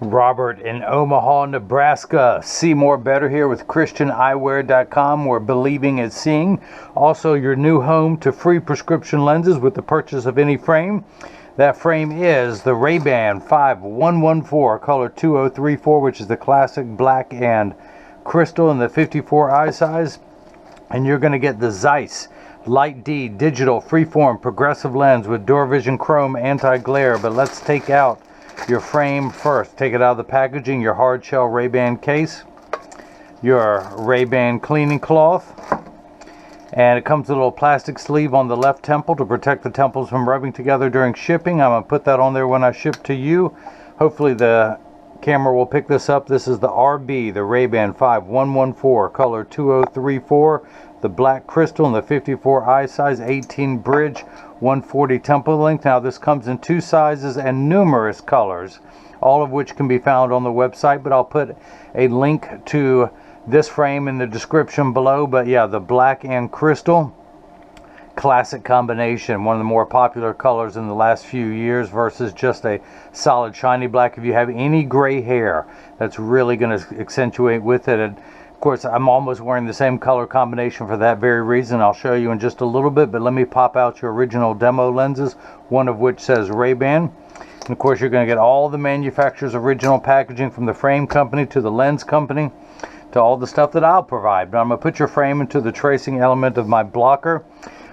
Robert in Omaha, Nebraska. See more better here with ChristianEyewear.com, where believing is seeing. Also, your new home to free prescription lenses with the purchase of any frame. That frame is the RayBan 5114 color 2034, which is the classic black and crystal in the 54 eye size. And you're going to get the Zeiss Light D digital freeform progressive lens with DuraVision chrome anti-glare. But let's take out your frame first. Take it out of the packaging, your hard shell RayBan case, your RayBan cleaning cloth, and it comes with a little plastic sleeve on the left temple to protect the temples from rubbing together during shipping. I'm going to put that on there when I ship to you. Hopefully the camera will pick this up. This is the RB, the RayBan 5114 color 2034, the black crystal in the 54 eye size, 18 bridge, 140 temple length. Now this comes in 2 sizes and numerous colors, all of which can be found on the website, but I'll put a link to this frame in the description below. But yeah, the black and crystal, classic combination, one of the more popular colors in the last few years versus just a solid shiny black. If you have any gray hair, that's really going to accentuate with it. And of course, I'm almost wearing the same color combination for that very reason. I'll show you in just a little bit, but let me pop out your original demo lenses, one of which says RayBan. And of course, you're going to get all the manufacturer's original packaging, from the frame company to the lens company to all the stuff that I'll provide. But I'm going to put your frame into the tracing element of my blocker.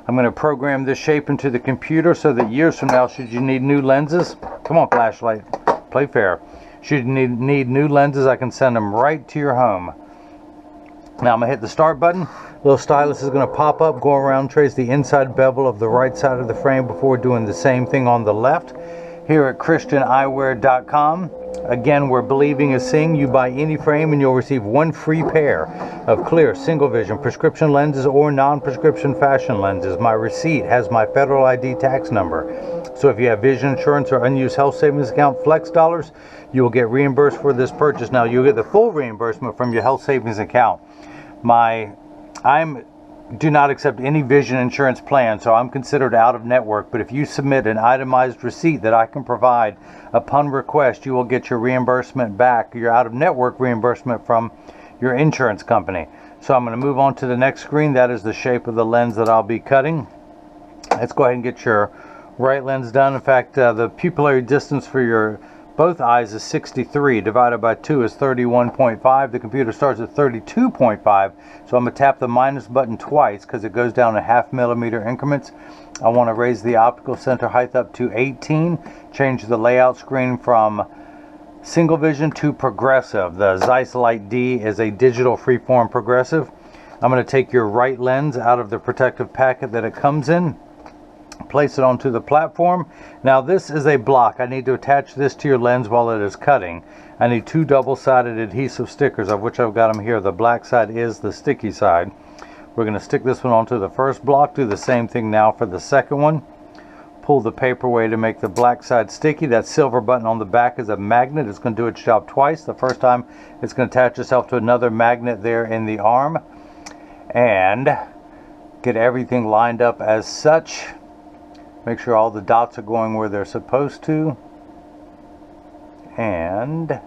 I'm going to program this shape into the computer so that years from now, should you need new lenses, come on flashlight, play fair. Should you need new lenses, I can send them right to your home. Now I'm going to hit the start button. Little stylus is going to pop up, go around, trace the inside bevel of the right side of the frame before doing the same thing on the left. Here at ChristianEyewear.com, again, where believing is seeing, you buy any frame and you'll receive 1 free pair of clear single vision prescription lenses or non-prescription fashion lenses. My receipt has my federal ID tax number. So if you have vision insurance or unused health savings account flex dollars, you will get reimbursed for this purchase. Now you'll get the full reimbursement from your health savings account. I do not accept any vision insurance plan, so I'm considered out of network. But if you submit an itemized receipt that I can provide upon request, you will get your reimbursement back, your out of network reimbursement from your insurance company. So I'm going to move on to the next screen. That is the shape of the lens that I'll be cutting. Let's go ahead and get your right lens done. In fact, the pupillary distance for your both eyes is 63, divided by 2 is 31.5. The computer starts at 32.5, so I'm going to tap the minus button twice because it goes down in ½ millimeter increments. I want to raise the optical center height up to 18, change the layout screen from single vision to progressive. The Zeiss Light D is a digital freeform progressive. I'm going to take your right lens out of the protective packet that it comes in, place it onto the platform. Now this is a block. I need to attach this to your lens while it is cutting. I need 2 double-sided adhesive stickers, of which I've got them here. The black side is the sticky side. We're going to stick this one onto the first block. Do the same thing now for the second one. Pull the paper away to make the black side sticky. That silver button on the back is a magnet. It's going to do its job twice. The first time it's going to attach itself to another magnet there in the arm and get everything lined up as such. Make sure all the dots are going where they're supposed to. And I'm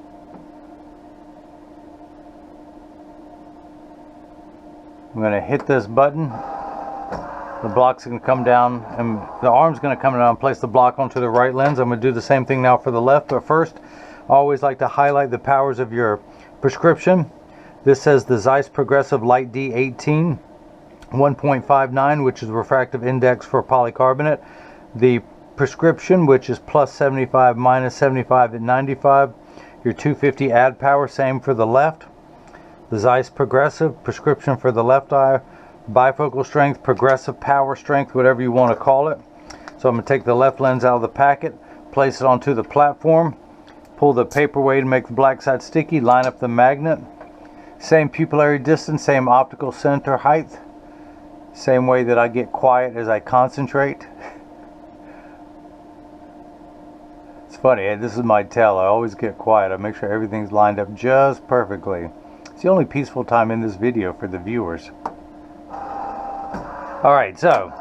going to hit this button. The block's going to come down and the arm's going to come down and place the block onto the right lens. I'm going to do the same thing now for the left, but first I always like to highlight the powers of your prescription. This says the Zeiss Progressive Light D 18 1.59, which is refractive index for polycarbonate. The prescription, which is plus 75, minus 75 at 95. Your 250 add power, same for the left. The Zeiss Progressive prescription for the left eye. Bifocal strength, progressive power strength, whatever you want to call it. So I'm going to take the left lens out of the packet, place it onto the platform, pull the paper away to make the black side sticky, line up the magnet. Same pupillary distance, same optical center height. Same way that I get quiet as I concentrate. It's funny, this is my tell. I always get quiet. I make sure everything's lined up just perfectly. It's the only peaceful time in this video for the viewers. Alright, so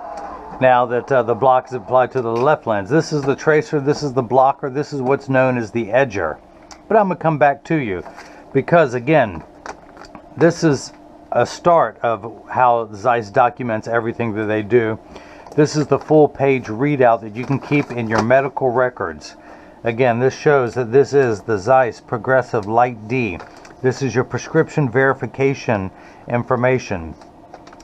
now that the block is applied to the left lens, this is the tracer, this is the blocker, this is what's known as the edger. But I'm going to come back to you because, again, this is a start of how Zeiss documents everything that they do. This is the full page readout that you can keep in your medical records. Again, this shows that this is the Zeiss Progressive Light D. This is your prescription verification information.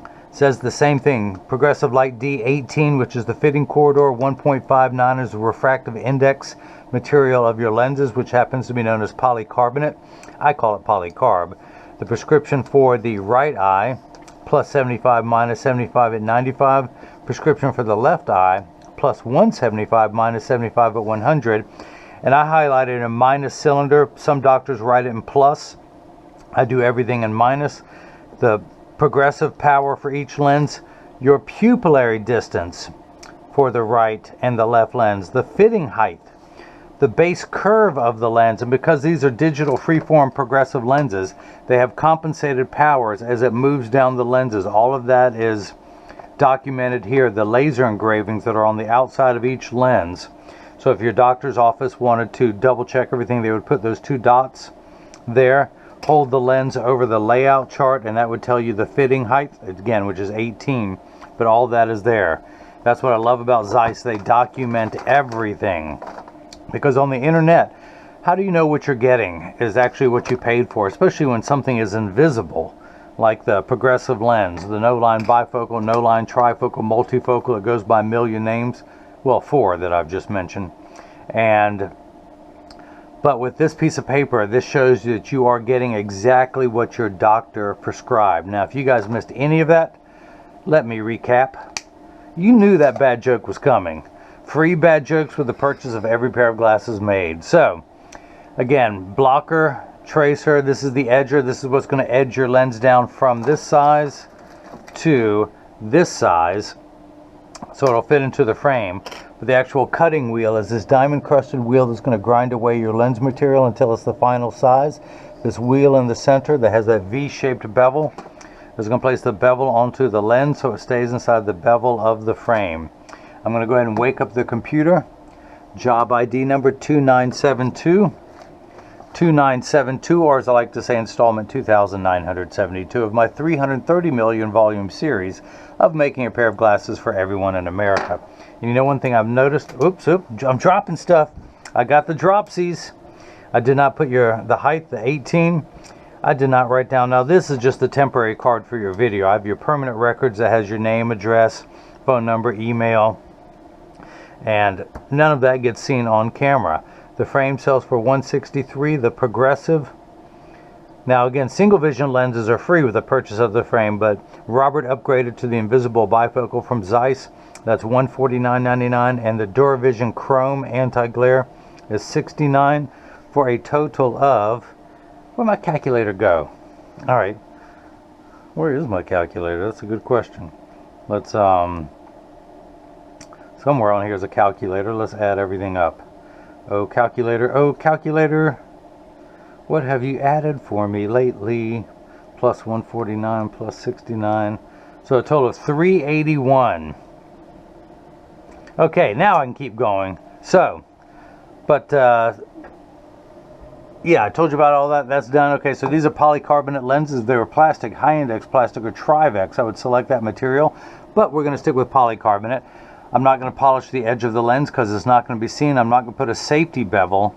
It says the same thing. Progressive Light D 18, which is the fitting corridor. 1.59 is the refractive index material of your lenses, which happens to be known as polycarbonate. I call it polycarb. The prescription for the right eye, plus 75, minus 75 at 95. Prescription for the left eye, plus 175, minus 75 at 100. And I highlighted in minus cylinder. Some doctors write it in plus. I do everything in minus. The progressive power for each lens, your pupillary distance for the right and the left lens, the fitting height, the base curve of the lens, and because these are digital freeform progressive lenses, they have compensated powers as it moves down the lenses. All of that is documented here, the laser engravings that are on the outside of each lens. So if your doctor's office wanted to double check everything, they would put those two dots there, hold the lens over the layout chart, and that would tell you the fitting height, again, which is 18, but all that is there. That's what I love about Zeiss. They document everything. Because on the internet, how do you know what you're getting is actually what you paid for, especially when something is invisible, like the progressive lens, the no-line bifocal, no-line trifocal, multifocal. It goes by a million names. Well, 4 that I've just mentioned. But with this piece of paper, this shows you that you are getting exactly what your doctor prescribed. Now, if you guys missed any of that, let me recap. You knew that bad joke was coming. Free bad jokes with the purchase of every pair of glasses made. So, again, blocker, tracer, this is the edger. This is what's going to edge your lens down from this size to this size, so it'll fit into the frame. But the actual cutting wheel is this diamond crusted wheel that's going to grind away your lens material until it's the final size. This wheel in the center that has that V-shaped bevel is going to place the bevel onto the lens so it stays inside the bevel of the frame. I'm going to go ahead and wake up the computer. Job ID number 2972. 2972, or as I like to say, installment 2972 of my 330 million volume series of making a pair of glasses for everyone in America. And you know one thing I've noticed? Oops, I'm dropping stuff. I got the dropsies. I did not put the height, the 18. I did not write down. Now this is just a temporary card for your video. I have your permanent records that has your name, address, phone number, email, and none of that gets seen on camera. The frame sells for $163, the progressive. Now again, single vision lenses are free with the purchase of the frame, but Robert upgraded to the invisible bifocal from Zeiss. That's $149.99, and the DuraVision Chrome anti-glare is $69 for a total of, where'd my calculator go? All right, where is my calculator? That's a good question. Let's, somewhere on here is a calculator. Let's add everything up. Oh, calculator, what have you added for me lately? Plus 149, plus 69. So a total of 381. Okay, now I can keep going. So, but, yeah, I told you about all that. That's done. Okay, so these are polycarbonate lenses. If they were plastic, high index plastic, or Trivex, I would select that material. But we're going to stick with polycarbonate. I'm not going to polish the edge of the lens because it's not going to be seen. I'm not going to put a safety bevel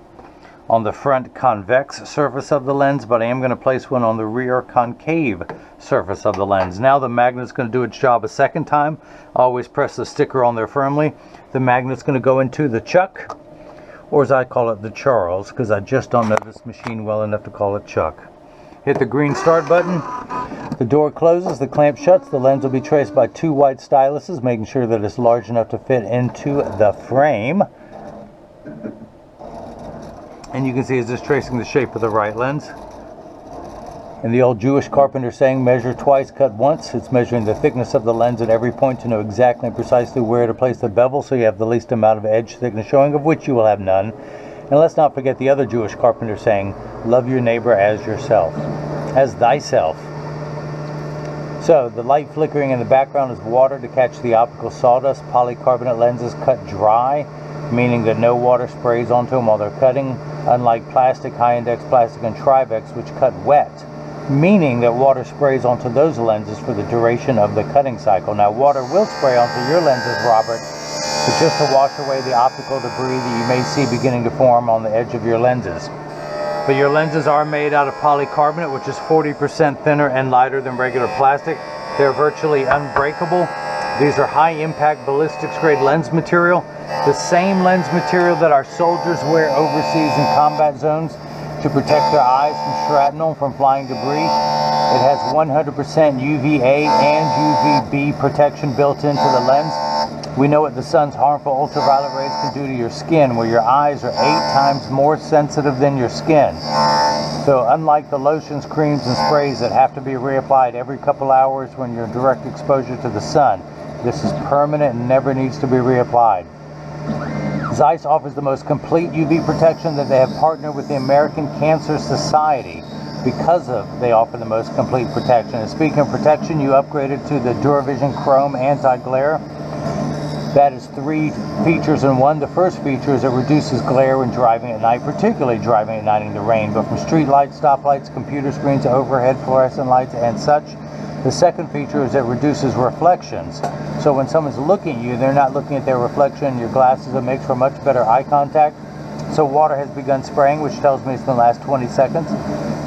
on the front convex surface of the lens, but I am going to place one on the rear concave surface of the lens. Now the magnet's going to do its job a second time. Always press the sticker on there firmly. The magnet's going to go into the chuck, or as I call it, the Charles, because I just don't know this machine well enough to call it Chuck. Hit the green start button. The door closes, the clamp shuts. The lens will be traced by 2 white styluses, making sure that it's large enough to fit into the frame. And you can see it's just tracing the shape of the right lens. And the old Jewish carpenter saying, measure twice, cut once. It's measuring the thickness of the lens at every point to know exactly and precisely where to place the bevel so you have the least amount of edge thickness showing, of which you will have none. And let's not forget the other Jewish carpenter saying, love your neighbor as yourself, as thyself. So the light flickering in the background is water to catch the optical sawdust. Polycarbonate lenses cut dry, meaning that no water sprays onto them while they're cutting. unlike plastic, high-index plastic, and Trivex, which cut wet, meaning that water sprays onto those lenses for the duration of the cutting cycle. Now, water will spray onto your lenses, Robert, but just to wash away the optical debris that you may see beginning to form on the edge of your lenses. But your lenses are made out of polycarbonate, which is 40% thinner and lighter than regular plastic. They're virtually unbreakable. These are high-impact ballistics-grade lens material, the same lens material that our soldiers wear overseas in combat zones to protect their eyes from shrapnel, from flying debris. It has 100% UVA and UVB protection built into the lens. We know what the sun's harmful ultraviolet rays can do to your skin, where your eyes are 8 times more sensitive than your skin. So unlike the lotions, creams, and sprays that have to be reapplied every couple hours when you're in direct exposure to the sun, this is permanent and never needs to be reapplied. Zeiss offers the most complete UV protection that they have partnered with the American Cancer Society because they offer the most complete protection. And speaking of protection, you upgraded to the DuraVision Chrome Anti-Glare. That is 3 features in one. The first feature is it reduces glare when driving at night, particularly driving at night in the rain, but from street lights, stoplights, computer screens, overhead fluorescent lights, and such. The second feature is it reduces reflections. So when someone's looking at you, they're not looking at their reflection in your glasses. It makes for much better eye contact. So water has begun spraying, which tells me it's in the last 20 seconds.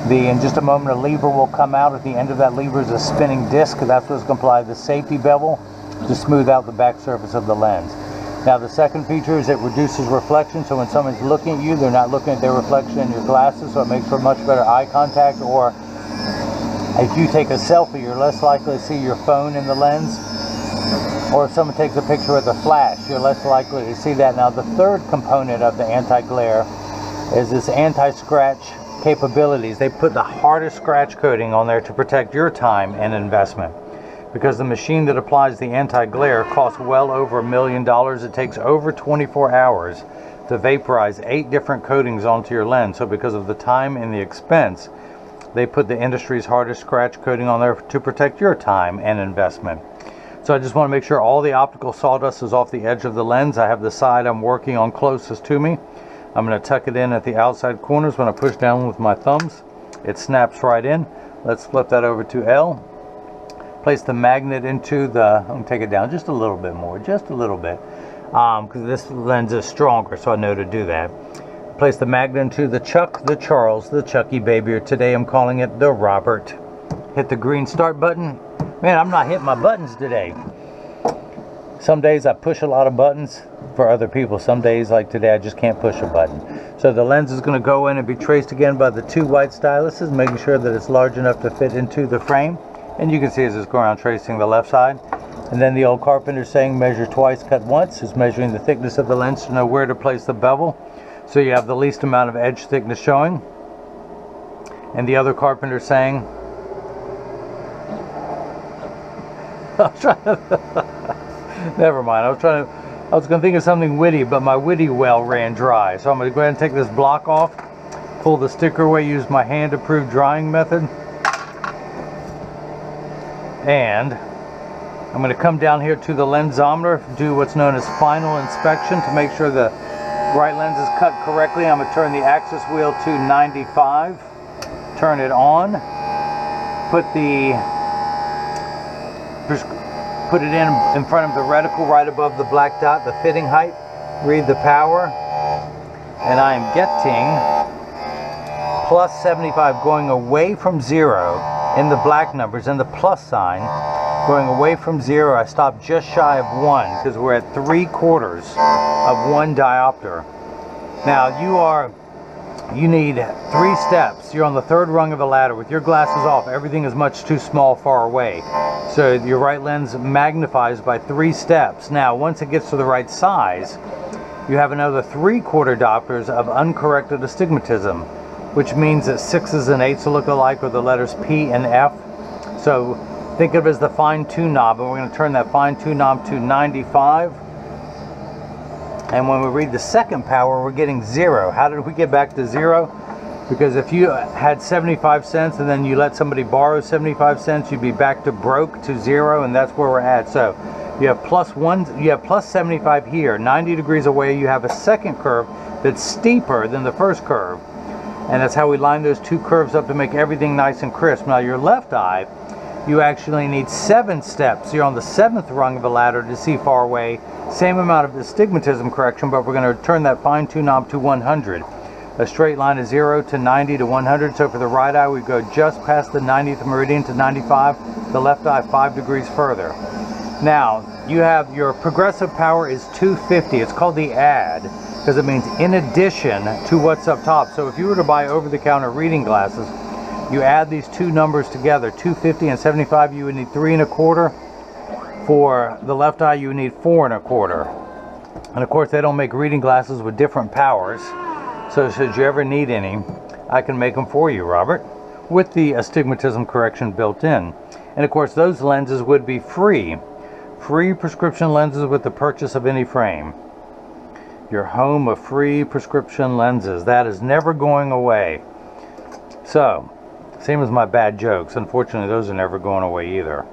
In just a moment, a lever will come out. At the end of that lever is a spinning disc. That's what's going to apply the safety bevel to smooth out the back surface of the lens. Now, the second feature is it reduces reflection. So when someone's looking at you, they're not looking at their reflection in your glasses. So it makes for much better eye contact. Or if you take a selfie, you're less likely to see your phone in the lens. Or if someone takes a picture with a flash, you're less likely to see that. Now, the third component of the anti-glare is this anti-scratch capabilities. They put the hardest scratch coating on there to protect your time and investment. Because the machine that applies the anti-glare costs well over $1 million. It takes over 24 hours to vaporize 8 different coatings onto your lens. So because of the time and the expense, they put the industry's hardest scratch coating on there to protect your time and investment. So I just want to make sure all the optical sawdust is off the edge of the lens. I have the side I'm working on closest to me. I'm going to tuck it in at the outside corners. When I push down with my thumbs, it snaps right in. Let's flip that over to L. Place the magnet into the, I'm going to take it down just a little bit more, just a little bit, because this lens is stronger, so I know to do that. Place the magnet into the Chuck, the Charles, the Chucky baby, or today I'm calling it the Robert. Hit the green start button. Man, I'm not hitting my buttons today. Some days I push a lot of buttons for other people. Some days, like today, I just can't push a button. So the lens is going to go in and be traced again by the 2 white styluses, making sure that it's large enough to fit into the frame. And you can see as it's going around tracing the left side. And then the old carpenter saying measure twice, cut once, is measuring the thickness of the lens to know where to place the bevel, so you have the least amount of edge thickness showing. And the other carpenter saying, never mind, I was going to think of something witty, but my witty well ran dry. So I'm going to go ahead and take this block off, pull the sticker away, use my hand-approved drying method. And I'm going to come down here to the lensometer, do what's known as final inspection to make sure the right lens is cut correctly. I'm going to turn the axis wheel to 95, turn it on, put it in front of the reticle right above the black dot, the fitting height, read the power, and I am getting plus 75 going away from 0 in the black numbers, and the plus sign going away from 0. I stopped just shy of 1 because we're at 3/4 of 1 diopter. Now you need 3 steps. You're on the 3rd rung of a ladder. With your glasses off, everything is much too small far away. So your right lens magnifies by 3 steps. Now once it gets to the right size, you have another 3/4 diopters of uncorrected astigmatism, which means that 6s and 8s will look alike with the letters P and F. So think of it as the fine-tune knob, and we're going to turn that fine-tune knob to 95. And when we read the second power, we're getting 0. How did we get back to 0? Because if you had 75 cents and then you let somebody borrow 75 cents, you'd be back to broke to 0, and that's where we're at. So you have plus 1, you have plus 75 here. 90 degrees away, you have a second curve that's steeper than the first curve. And that's how we line those two curves up to make everything nice and crisp. Now your left eye, you actually need 7 steps. You're on the 7th rung of the ladder to see far away. Same amount of astigmatism correction, but we're going to turn that fine tune knob to 100. A straight line is 0 to 90 to 100. So for the right eye, we go just past the 90th meridian to 95. The left eye 5 degrees further. Now, you have your progressive power is 250. It's called the add because it means in addition to what's up top. So if you were to buy over-the-counter reading glasses, you add these two numbers together, 250 and 75, you would need 3 1/4. For the left eye, you would need 4 1/4. And of course, they don't make reading glasses with different powers. So should you ever need any, I can make them for you, Robert, with the astigmatism correction built in. And of course, those lenses would be free. Free prescription lenses with the purchase of any frame. Your home of free prescription lenses. That is never going away. So, same as my bad jokes. Unfortunately, those are never going away either.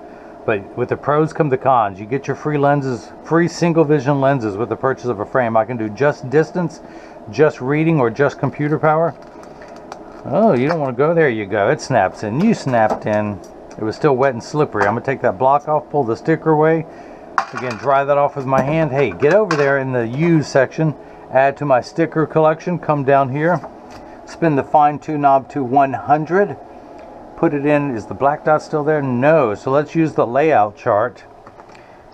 But with the pros come the cons. You get your free lenses, free single vision lenses with the purchase of a frame. I can do just distance, just reading, or just computer power. Oh, you don't want to go there. You go. It snaps in. You snapped in. It was still wet and slippery. I'm going to take that block off, pull the sticker away. Again, dry that off with my hand. Hey, get over there in the use section. Add to my sticker collection. Come down here. Spin the fine tune knob to 100. Put it in. Is the black dot still there? No. So let's use the layout chart.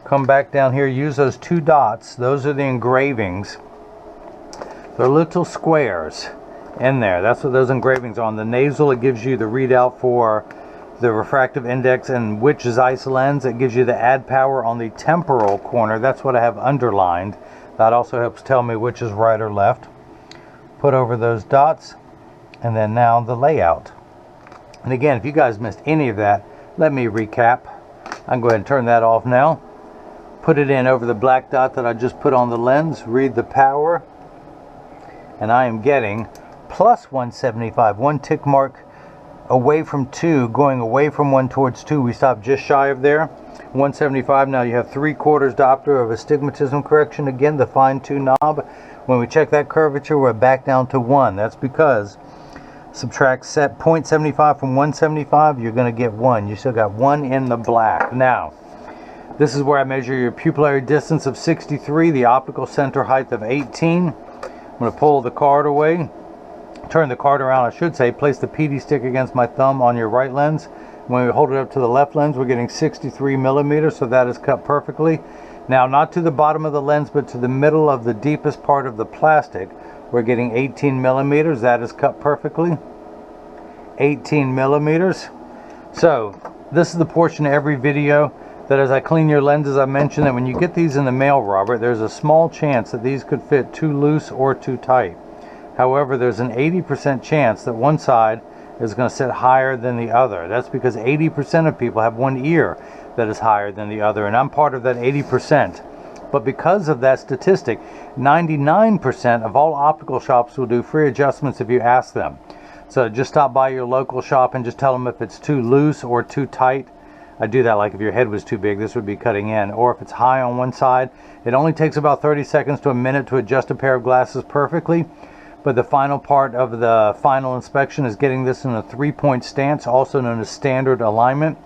Come back down here. Use those 2 dots. Those are the engravings. They're little squares in there. That's what those engravings are. On the nasal, it gives you the readout for the refractive index and which Zeiss lens. It gives you the add power on the temporal corner. That's what I have underlined. That also helps tell me which is right or left. Put over those dots, and then now the layout. And again, if you guys missed any of that, let me recap. I can go ahead and turn that off now. Put it in over the black dot that I just put on the lens. Read the power. And I am getting plus 175, 1 tick mark away from 2, going away from 1 towards 2. We stopped just shy of there. 175. Now you have 3/4 diopter of astigmatism correction. Again, the fine tune knob. When we check that curvature, we're back down to 1. That's because subtract 0.75 from 175, you're going to get 1. You still got 1 in the black. Now, this is where I measure your pupillary distance of 63, the optical center height of 18. I'm going to pull the card away. Turn the card around, I should say. Place the PD stick against my thumb on your right lens. When we hold it up to the left lens, we're getting 63 millimeters, so that is cut perfectly. Now, not to the bottom of the lens, but to the middle of the deepest part of the plastic, we're getting 18 millimeters. That is cut perfectly. 18 millimeters. So, this is the portion of every video that as I clean your lenses, I mentioned that when you get these in the mail, Robert, there's a small chance that these could fit too loose or too tight. However, there's an 80% chance that one side is going to sit higher than the other. That's because 80% of people have one ear that is higher than the other, and I'm part of that 80%. But because of that statistic, 99% of all optical shops will do free adjustments if you ask them. So just stop by your local shop and just tell them if it's too loose or too tight. I do that like if your head was too big, this would be cutting in. Or if it's high on one side, it only takes about 30 seconds to a minute to adjust a pair of glasses perfectly. But the final part of the final inspection is getting this in a 3-point stance, also known as standard alignment.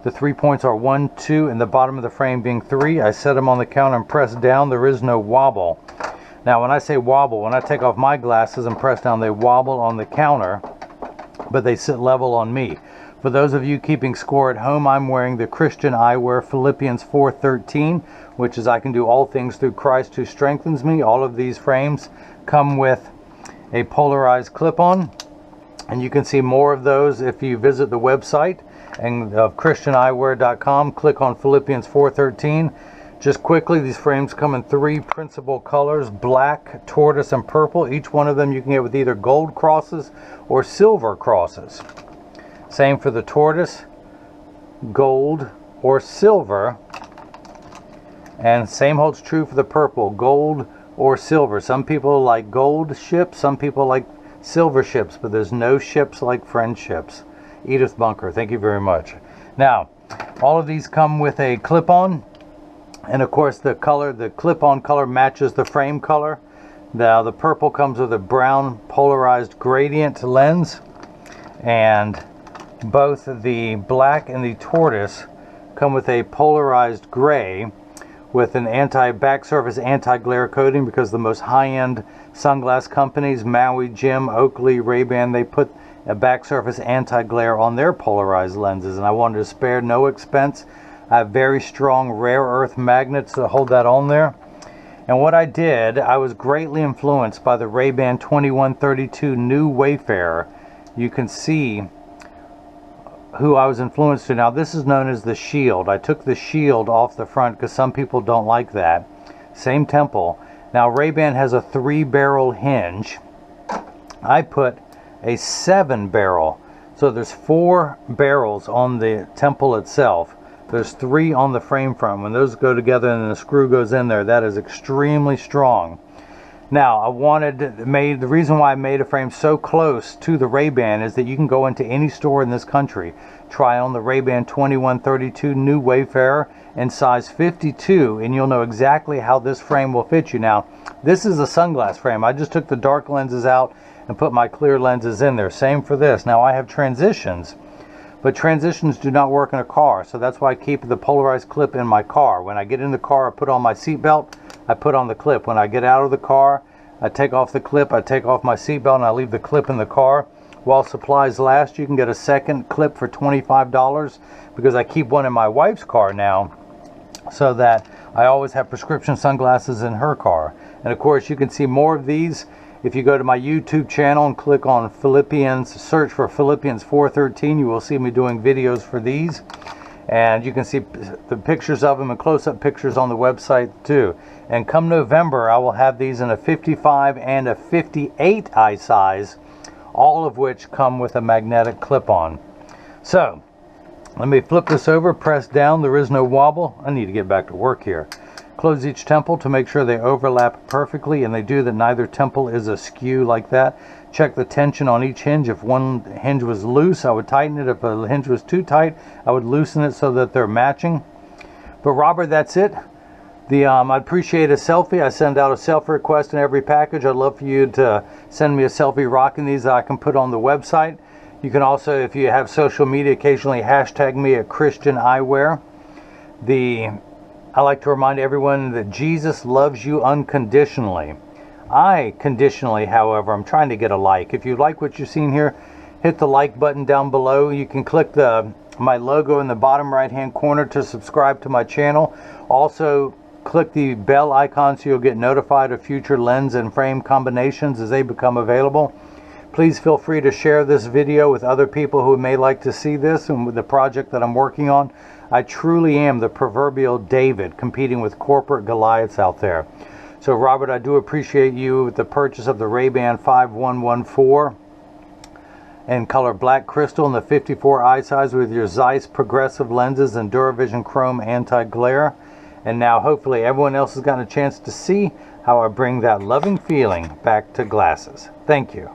The 3 points are 1, 2, and the bottom of the frame being 3. I set them on the counter and press down. There is no wobble. Now, when I say wobble, when I take off my glasses and press down, they wobble on the counter, but they sit level on me. For those of you keeping score at home, I'm wearing the Christian Eyewear Philippians 4:13, which is I can do all things through Christ who strengthens me. All of these frames come with a polarized clip-on, and you can see more of those if you visit the website and christianeyewear.com. Click on Philippians 4:13. Just quickly, these frames come in 3 principal colors: black, tortoise, and purple. Each one of them you can get with either gold crosses or silver crosses. Same for the tortoise, gold or silver, and same holds true for the purple, gold or silver. Some people like gold ships, some people like silver ships, but there's no ships like friendships. Edith Bunker, thank you very much. Now, all of these come with a clip-on, and of course the color, the clip-on color matches the frame color. Now the purple comes with a brown polarized gradient lens, and both the black and the tortoise come with a polarized gray with an back surface anti-glare coating, because the most high-end sunglass companies, Maui, Jim, Oakley, RayBan, they put a back surface anti-glare on their polarized lenses, and I wanted to spare no expense. I have very strong rare earth magnets to hold that on there. And what I did, I was greatly influenced by the RayBan 2132 New Wayfarer. You can see who I was influenced to. Now this is known as the shield. I took the shield off the front because some people don't like that. Same temple. Now RayBan has a 3-barrel hinge. I put a 7-barrel. So there's 4 barrels on the temple itself. There's 3 on the frame front. When those go together and the screw goes in there, that is extremely strong. Now, the reason why I made a frame so close to the RayBan is that you can go into any store in this country, try on the RayBan 2132 New Wayfarer in size 52, and you'll know exactly how this frame will fit you. Now, this is a sunglass frame. I just took the dark lenses out and put my clear lenses in there. Same for this. Now, I have transitions, but transitions do not work in a car, so that's why I keep the polarized clip in my car. When I get in the car, I put on my seatbelt, I put on the clip. When I get out of the car, I take off the clip, I take off my seatbelt, and I leave the clip in the car. While supplies last, you can get a second clip for $25, because I keep one in my wife's car now, so that I always have prescription sunglasses in her car. And of course, you can see more of these if you go to my YouTube channel and click on Philippians, search for Philippians 4:13. You will see me doing videos for these. And you can see the pictures of them and close-up pictures on the website too. And come November, I will have these in a 55 and a 58 eye size, all of which come with a magnetic clip-on. So, let me flip this over, press down, there is no wobble. I need to get back to work here. Close each temple to make sure they overlap perfectly, and they do, that neither temple is askew like that. Check the tension on each hinge. If one hinge was loose, I would tighten it. If a hinge was too tight, I would loosen it so that they're matching. But Robert, that's it. I'd appreciate a selfie. I send out a selfie request in every package. I'd love for you to send me a selfie rocking these that I can put on the website. You can also, if you have social media, occasionally hashtag me at Christian Eyewear. I like to remind everyone that Jesus loves you unconditionally. I conditionally, however, I'm trying to get a like. If you like what you've seen here, hit the like button down below. You can click my logo in the bottom right hand corner to subscribe to my channel. Also, click the bell icon so you'll get notified of future lens and frame combinations as they become available. Please feel free to share this video with other people who may like to see this and with the project that I'm working on. I truly am the proverbial David competing with corporate Goliaths out there. So Robert, I do appreciate you with the purchase of the RayBan 5114 in color black crystal in the 54 eye size with your Zeiss progressive lenses and DuraVision chrome anti-glare. And now hopefully everyone else has gotten a chance to see how I bring that loving feeling back to glasses. Thank you.